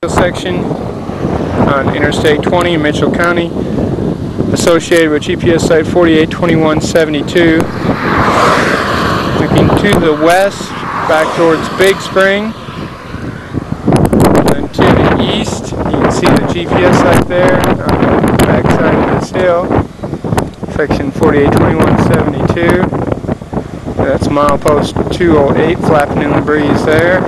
section on Interstate 20 in Mitchell County, associated with GPS site 482172. Looking to the west, back towards Big Spring. And to the east, you can see the GPS site there on the back side of this hill, section 482172. That's milepost 208 flapping in the breeze there.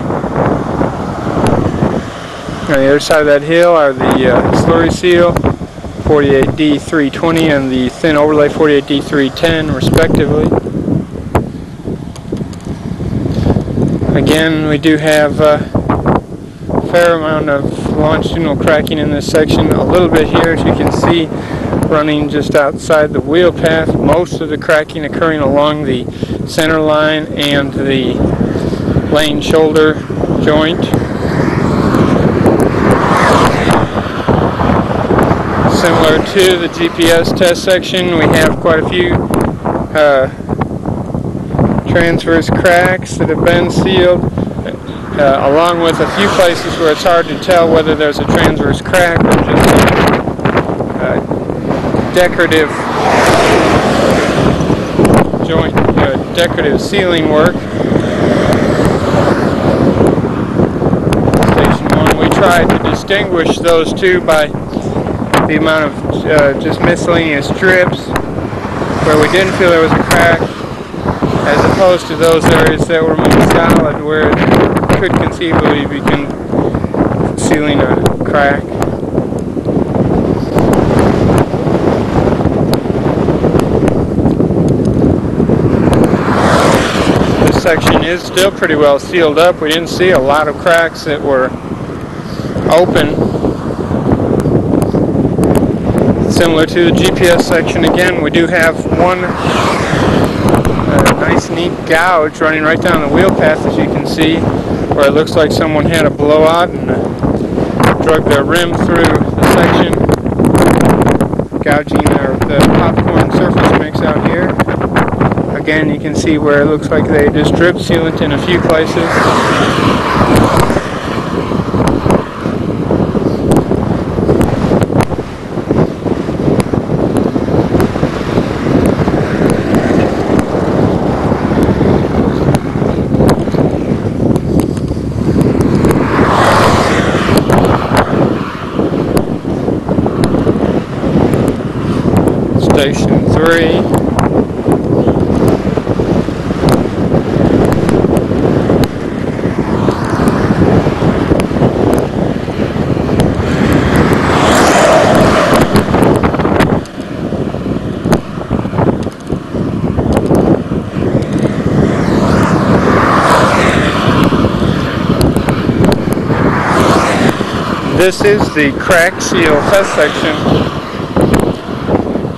On the other side of that hill are the slurry seal 48D320 and the thin overlay 48D310 respectively. Again, we do have a fair amount of longitudinal cracking in this section. A little bit here, as you can see, running just outside the wheel path. Most of the cracking occurring along the center line and the lane shoulder joint. Similar to the GPS test section, we have quite a few transverse cracks that have been sealed, along with a few places where it's hard to tell whether there's a transverse crack or just decorative joint, decorative sealing work. Station 1, we tried to distinguish those two by the amount of just miscellaneous drips where we didn't feel there was a crack, as opposed to those areas that were more solid where it could conceivably be sealing a crack. This section is still pretty well sealed up. We didn't see a lot of cracks that were open. Similar to the GPS section, again, we do have one nice neat gouge running right down the wheel path, as you can see, where it looks like someone had a blowout and drug their rim through the section, gouging the popcorn surface mix out here. Again, you can see where it looks like they just drip sealant in a few places. Station 3. This is the crack seal test section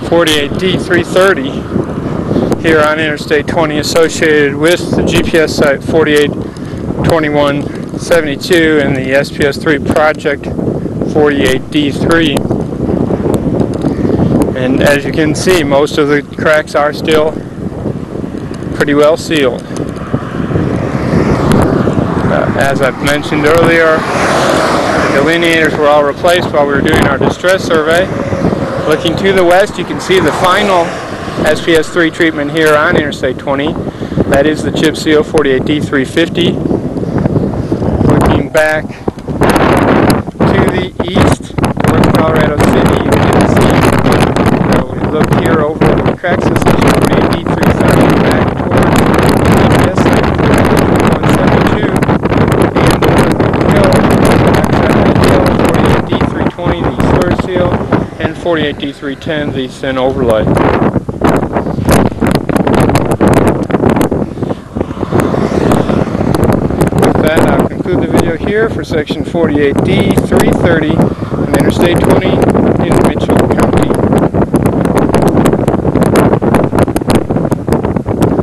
48D330 here on Interstate 20, associated with the GPS site 482172 and the SPS3 project 48D3. And as you can see, most of the cracks are still pretty well sealed. As I've mentioned earlier, the delineators were all replaced while we were doing our distress survey. Looking to the west, you can see the final SPS3 treatment here on Interstate 20. That is the chip seal 48D350. Looking back to the east, towards Colorado City, you can see, we look here over the crack system 48D330 back towards the GPS site 4172, and over the hill, backside that hill, 48D320, the slur seal, and 48D310, the thin overlay. With that, I'll conclude the video here for section 48D330 on Interstate 20 in